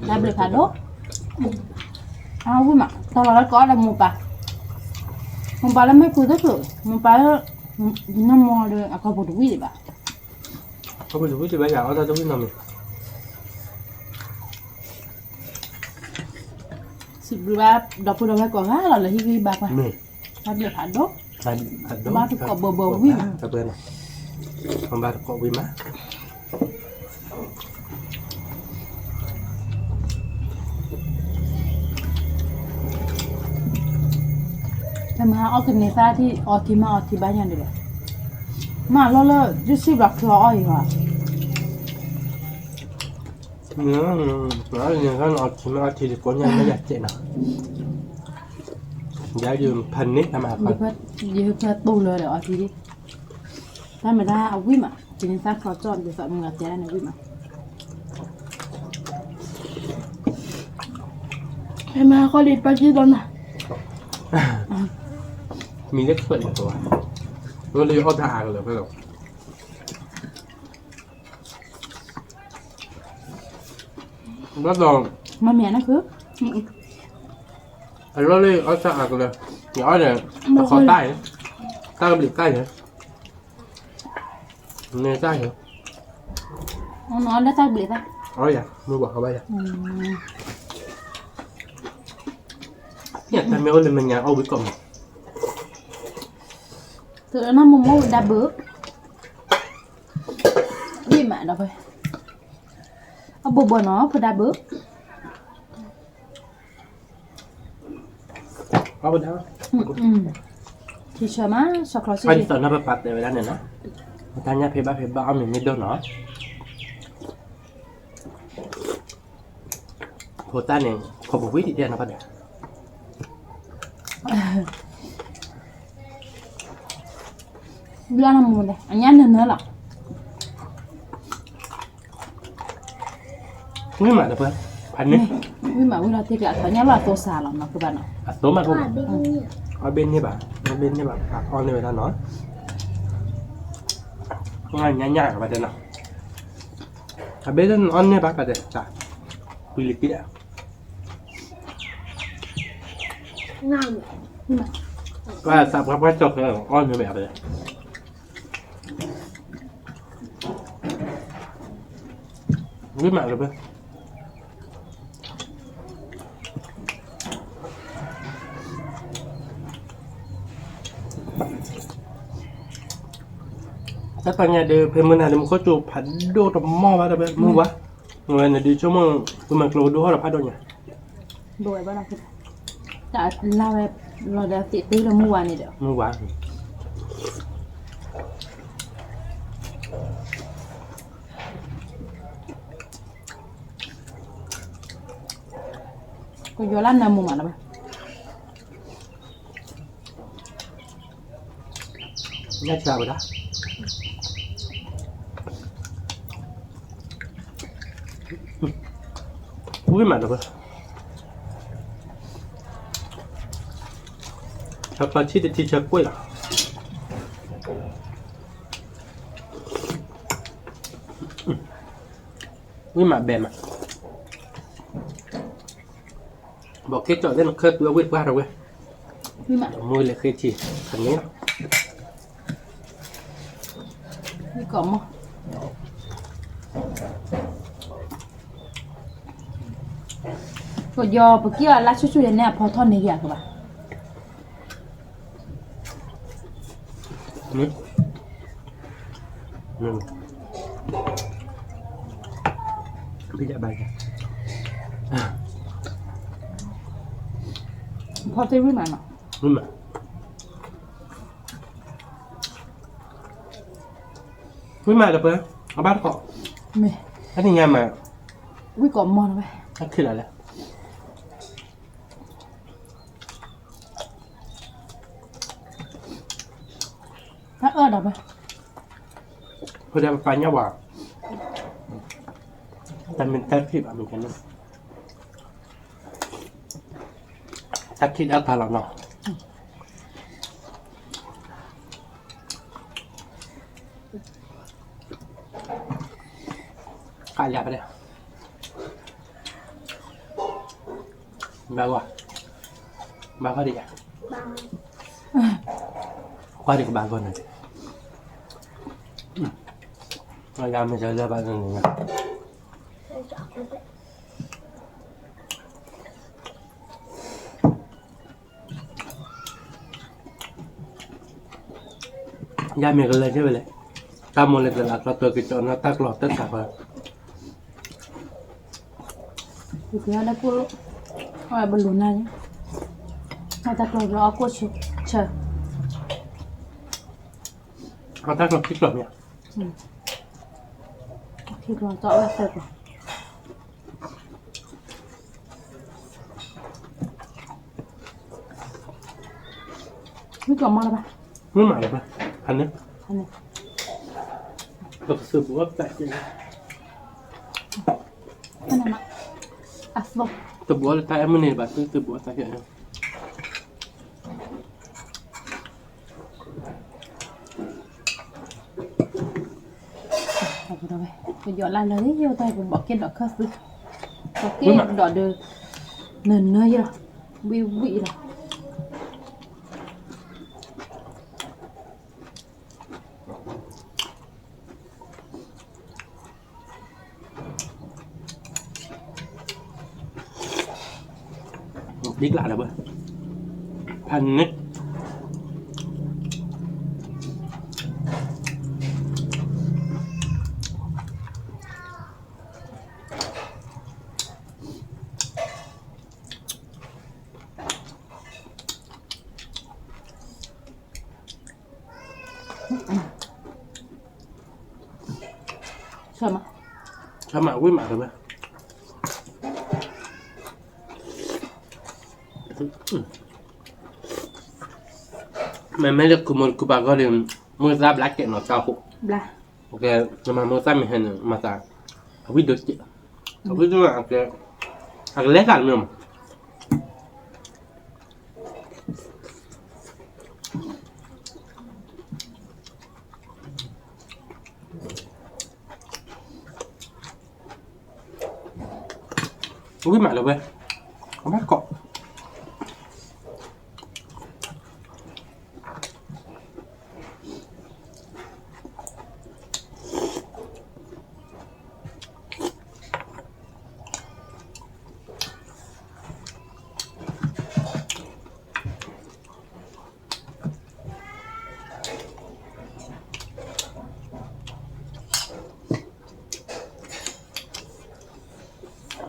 làm được hả đốt ao vi má tao là nó có là một bà là mấy cô rất rồi một bà nó mò được à có một quý gì bà เขาไปดูวิธีไปอย่างเอาแต่ตัววินน xịt lửa ba đọc phụ đâu phải có gá là hi bà mà ำนี่ làm được hả đốt บ้านตะเบือนของบ้านเกาะวิมะ แต่มาเอากันในตาที่ออที่มาออที่บ้านยังเดียวมาแล้วจะซื้อแบบคลออีกเหรอ เนื้ออย่างนั้นเอาที่มาทีก่อนยังไม่อยากเจนะย้ายยืมพันนิดทำมาพัน ยืมเพื่อตู้เลยเดี๋ยวออที่ดิถ้าไม่ได้เอาวิ่งอ่ะจะในตาคลอจอดจะใส่มึงกับเจ๊ได้ในวิ่งอ่ะ Em mà có đi bao nhiêu lần à มีเล็กเปิดตัวเราเลยเอาทางเลยไม่หรอกรับรอง mà mẹ nó cứ เราเลยเอาทางเลยเดี๋ยวเนี่ยขอใต้ใต้กับหลีกใต้เนี่ยเนี่ยใต้เหรอ nó nói đã tao bị ta เอาอย่างมือบอกเขาไปอย่างเนี่ยแต่ไม่เอาเลยมันยังเอาไว้ก่อน tự nó mua đa bước đi mẹ đâu vậy ở bồ nó phải đa bước เอาไปแล้ว thì chờ má sao khó ใคร gì ตอนนั้นไปปัดในเวลาเนี่ยนะตอนนี้เพย์บ้าเอาหนึ่งไม่โดนเนาะโคต้าเนี่ยขอบอกวิธีเดียวนะป้าเดี๋ยว đưa nó mua đây anh nhắn nữa là ไม่มาเดี๋ยวเพื่อนพันนี้ vì mà bây giờ thì lại phải nhắn là tô xà lắm mà các bạn ạ อัดตัวมาก็ ว่าเป็นเนี่ย เอาเบนนี่บ่ะเอาเบนนี่บ่ะเอาในเวลาเนาะง่ายง่ายๆกับประเด็นเนาะเอาเบนนั่นอันนี้บ่ะประเด็นจ้ะคุยลิปิดอ่ะ งาม ก็สับกับกระจกเลยอ้อนในแบบเลยวิ่งมาเลยเพื่อนถ้าปัญญาเดินเพลินอะไรมันก็จูผัดโดดหม้อมาแต่แบบมึงวะเงินดีชั่วโมงคุณมันกลัวดูเขาผัดโดนไง rồi bao giờ đã lao về lo đã tiệt tư là mua này được มึงวะ ก็ยอละน้ำมูมันนะไป น่าจะไปละอุ้ยมาแล้วเว้ยชอบปลาชีสที่ชอบกล้วยล่ะอุ้ยมาแบบอ่ะบอกแค่จอดเล่นเคยตัววิ่งบ้าเราเว้ย พี่มา มือเลยเคยจีขันนี้ พี่ก่อมั้งก็ยอปกี้อ่ะลัดช่วยๆเนี่ยพอทอนในอย่างก็นี่พี่จะไปกัน พอเต็มพี่มาเนาะ นี่มาวิ่งมากับเพื่อนเอาบ้านเกาะ ไม่ ถ้าที่งานมา วิก่อมอนไป ถ้าขึ้นอะไร ถ้าดับไป เพื่อจะไปเนี่ยว่าแต่เป็นแต่พี่แบบเหมือนกันนะถ้าคิดเอาตาเราเนาะขายยาไปเลยบ้าวะบ้าก็ดีอ่ะ บาง qua đi của bà con này ra mình chơi ra bà con này เคยจะออกไปเลย ra mình lên chứ vậy đấy ta một lần là tôi cái chỗ nó tắc lọt tất cả vào อยู่ที่นั่นได้พูดว่าบอลลูนนั่นมาตัดเราเอากูชิเชื่อ nó tắc lọt kích lọt nhỉ ที่เราจะเอาไว้ใส่ก่อนวิก่อมอนไป mới mải mà ăn đấy อันนี้ thật sự bố tại cái อันนั้นนะอ่ะบอก từ bố là tại em này bà từ bố tại cái này เอาไปเลยไปหยอดลายเลยเยอะใจผมบอกเก็ตดอกข้าซื้อบอกเก็ตดอกเดือเนินเนยหรอวิววิหรอ biết lại là bữa ăn đấy Sao mà? sao mà quý mà rồi bữa mày mấy được cùng một cụ bà có điểm mua ra black kiện nó cao phụ Bla. ok nhưng mà mua ra mình hình mà ta không biết được chị không biết nữa ok ăn lét ăn nữa mà không biết mẹ đâu về không bắt cọ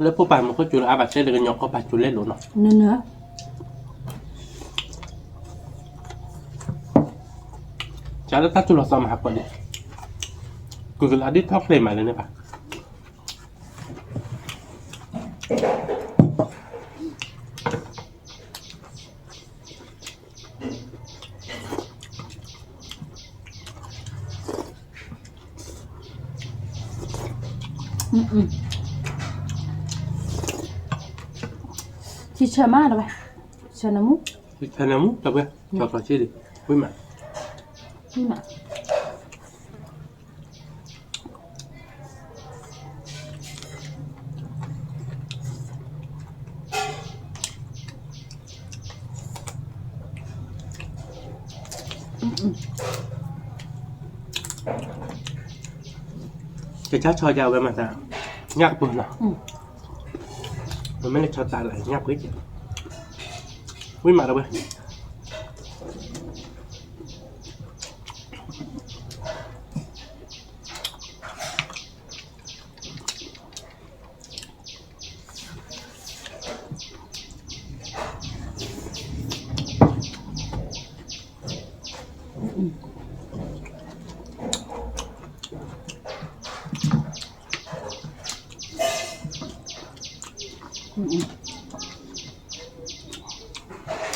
แล้วผู้ป่ามันก็จุลอาบัตเส้นเลยกันยกก็ปัดจุลเล่นหรือเนาะ Nữa. chả là tắtจุลซ้อมหักก่อนดิกูก็ลาดิท็อกเลยมาเลยเนี่ยป่ะ ที่เชื่อมากเลยเชื่อน้ำมุก Tenemos, la voy a chocolate. Uy, ma. นี่มาจะชัดชอยาวไปมาแต่ยากปุ่นเนาะมันไม่ได้ชอตาไหลยากกว่าอีกวิ่งมาแล้วเว้ย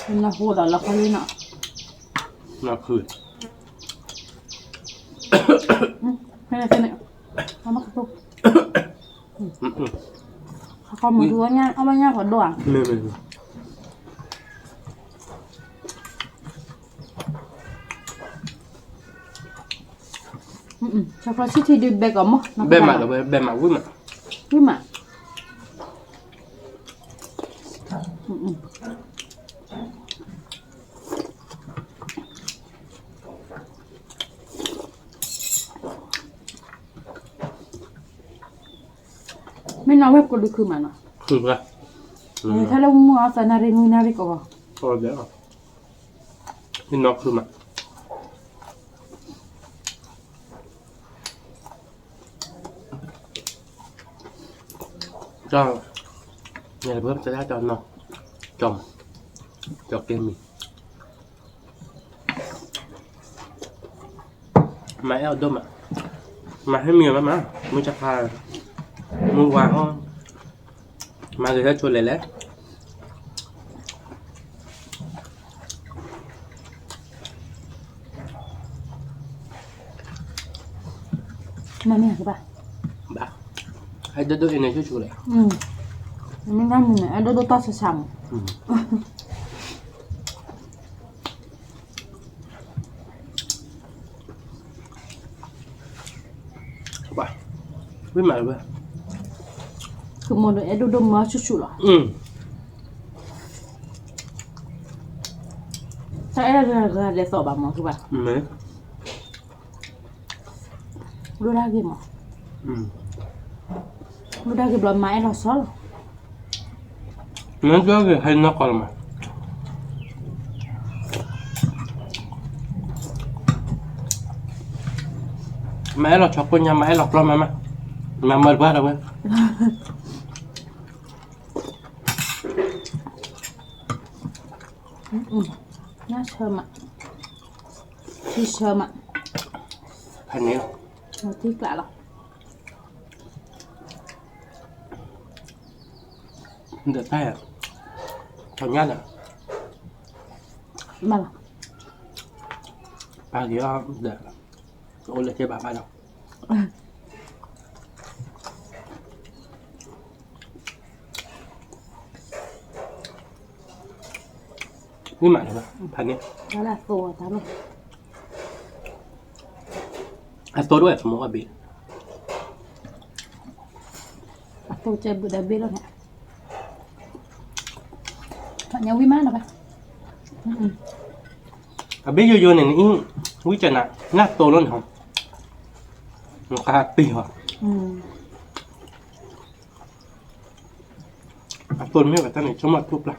เป็นละโหดแล้วเขาเลยเนาะ น่าคืน ให้ไหนเป็นเนี่ยเอามากระตุกเขามาดูว่าเนี่ยเอามาเนี่ยก่อนด้วย ไม่ช็อกโกแลตที่ดีเบกอะมั้ง เบมมาแล้วเว้ยเบมมาวิ่งมา วิ่งมาไม่น้องเว็บก็ดูคือมันอ่ะ คือปะ ถ้าเรามัวแต่นาเรนุยนาเรก็ว่า พอเดี๋ยวนี่นอกคือมาก็เนี่ยเพิ่มจะได้จอนเนาะจอมจอกเกมมีมาเอาดมอ่ะมาให้เมียมามึงจะพามึงวางห้องมาเลยถ้าชวนเลยแหละ มาเนี่ยคือป่ะ Bah, ada dua ini cucu lah. ไม่งั้นมึงเนี่ยดูต่อสั่ง Bah, gimana bah? คือโมเดลดูมาชุๆหรอใช่เดี๋ยวสอบแบบมั้งคือป่ะ Ne? รู้ได้กี่มั้งรู้ได้กี่บล็อกไม้เราซ้อน Nanti lagi hari nak kalma. Mai lo chokonya mai lo kalau mama. Mama berapa bah? น่าเชื่อมอ่ะที่เชื่อมอ่ะ Hari ni. ที่กล้าหรอ Tidak tahu. Tanya dah. มาหรอ Pagi dah. Oleh siapa apa dah. Gimana bah? Hari ni. แล้วล่ะตัวตามเลย Atau dua semua habis. ตัวเจ็บบุดาเบลแล้วเนี่ยanya wi mana pak Habis yo ni ini wujud nak tolong hom. Muka hati wah. Atau ni kata ni cuma tup lah.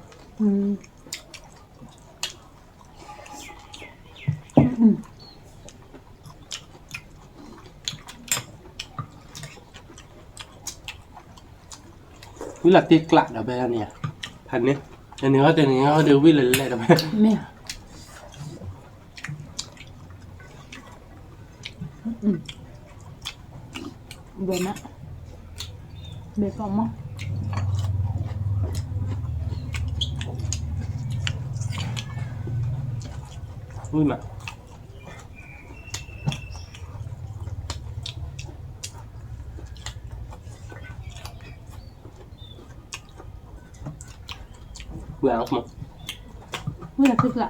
Ini lah tiklak dah bayar ni ya. Pan ni. Iniเขาเดี๋ยววิ่งเลยๆทำไม เนี่ยเบนะเบกอมมั้ง อุ้ยมา เบื่อแล้วมั้ง ไม่อยากคิดละ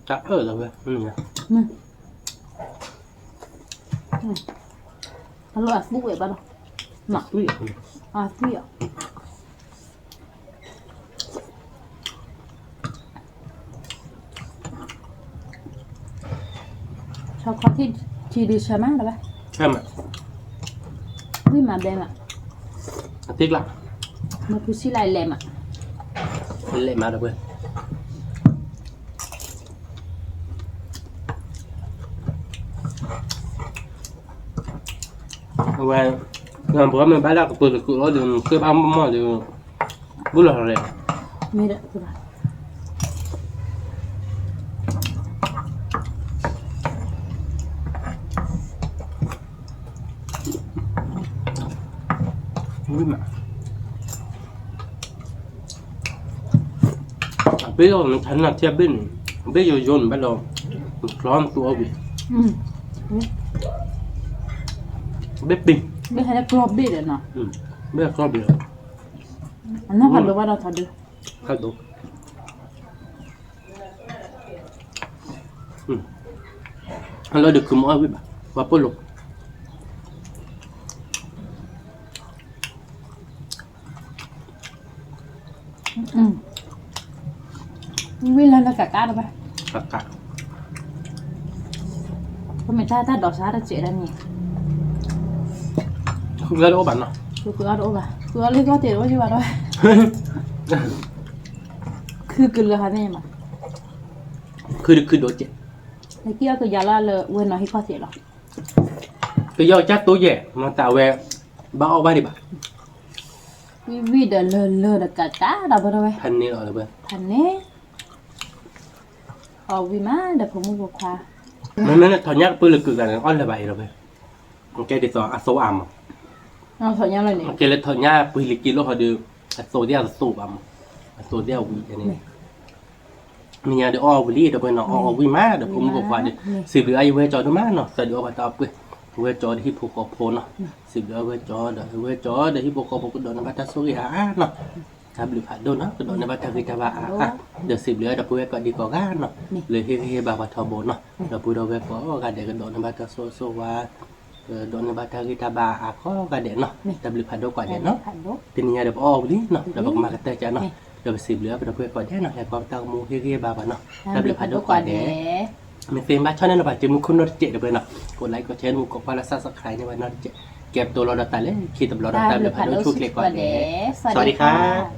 จะเลยเว้ยเนี่ย นี่อร่อยฟุกเลยป่ะเนาะหนัก อุ้ย เปรี้ยวชอบข้าวที่ทีดีใช่ไหมหรือเปล่า ใช่ไหม วิ่งมาเดินอ่ะ ติ๊กละ มาพูดสิไรแหลมอ่ะ เละมาแล้วเว้ยว่าเราบอกว่ามันบ้าแล้วก็เปิดกูแล้วเดี๋ยวคือบ้ามั่วเดี๋ยวบุหรี่อะไร ไม่ได้กูได้ วิ่งมาเบี้ยมันทันนะเทียบบินเบี้ยโยนไปแล้วพร้อมตัววิ เบี้ยปิง ไม่ให้ได้กรอบดีเลยเนาะ เบี้ยครอบเดียว อันนั้นพันรู้ว่าเราทำดู เข้าดูเราเด็กคือมั่ววิบว่าปุ่นลูกวิ่งแล้วนะกะกะได้ปะ กักกัก ก็ไม่ถ้าดอกซาจะเจ๋อนี่ คุณก็รู้บ้านเนาะ คือเอาดูป่ะคือเอาเล็กก็เจ๋อว่าจีบอะไรคือกินเลยค่ะเนี่ยมา คือโดนเจ็บ ไอ้เกี้ยคือยาละเลยเว้นน้อยให้ข้อเสียหรอ ก็ย่อจัดตัวแย่มาตาแวบ้าเอาบ้าดิบ้า วิ่งเดินเลยเด็กกะกะได้ปะด้วย พันนี้เอาเลยเว้ย ทันเนี่ยเอาวิ่งมาเดี๋ยวผมมือขวา มันถอนยากปืนเลยคือกันอ้อนเลยใบเราเว้ยโอเคเดี๋ยวต่ออัศวาม เอาถอยยังเลยเนี่ย โอเคแล้วถอนยากปืนเลยกินแล้วเขาดูอัศวเดียวอัศวามอัศวเดียววีอันนี้มีงานเดี๋ยวอ้อวิลี่เดี๋ยวไปเนาะอ้อวิมาเดี๋ยวผมบอกว่าเดี๋ยวสิบเหลืออายุเวจอดมาเนาะแต่เดี๋ยวเอาไปตอบเว้ยเวจอดที่ภูเขาโพนเนาะสิบเหลือเวจอดเดี๋ยวเวจอดเดี๋ยวที่ภูเขาโพนก็โดนบัตรสุริยาเนาะถ้าบริษัทโดนเนาะก็โดนบัตรกิจวัตรเดี๋ยวสิบเหลือเดี๋ยวพูดก็ดีกว่ากันเนาะเลยเฮ้บาบัตรโบนเนาะเดี๋ยวพูดเอาไว้ก็กันเดี๋ยวก็โดนบัตรโซวาโดนบัตรกิจวัตรก็กันเดี๋ยวเนาะแต่บริษัทโดนกว่าเดี๋ยวเนาะทีนี้เดี๋ยวอ้อวิลี่เนาะเดี๋ยวบอกมากันแต่จะเนาะเดี๋ยวไปสิบเหลือไปเพื่อนก่อนได้เนาะแล้วก็ตั้งมูเฮ้บาบัตรเนาะแต่บริษัทโดนกว่าเดี๋ยวมีเฟซบุ๊กช่องนั้นนะป่ะจะมีคุณนรเจเดี๋ยวไปเนาะกดไลค์กดแชร์กดฟอลโล่ซับสไครต์ในวันนรเจเก็บตัวเราดัตตาเลยคิดตัวเราดัตตาเลยผ่านด้วยทุกเล็กก่อนเดี๋ยวสวัสดีครับ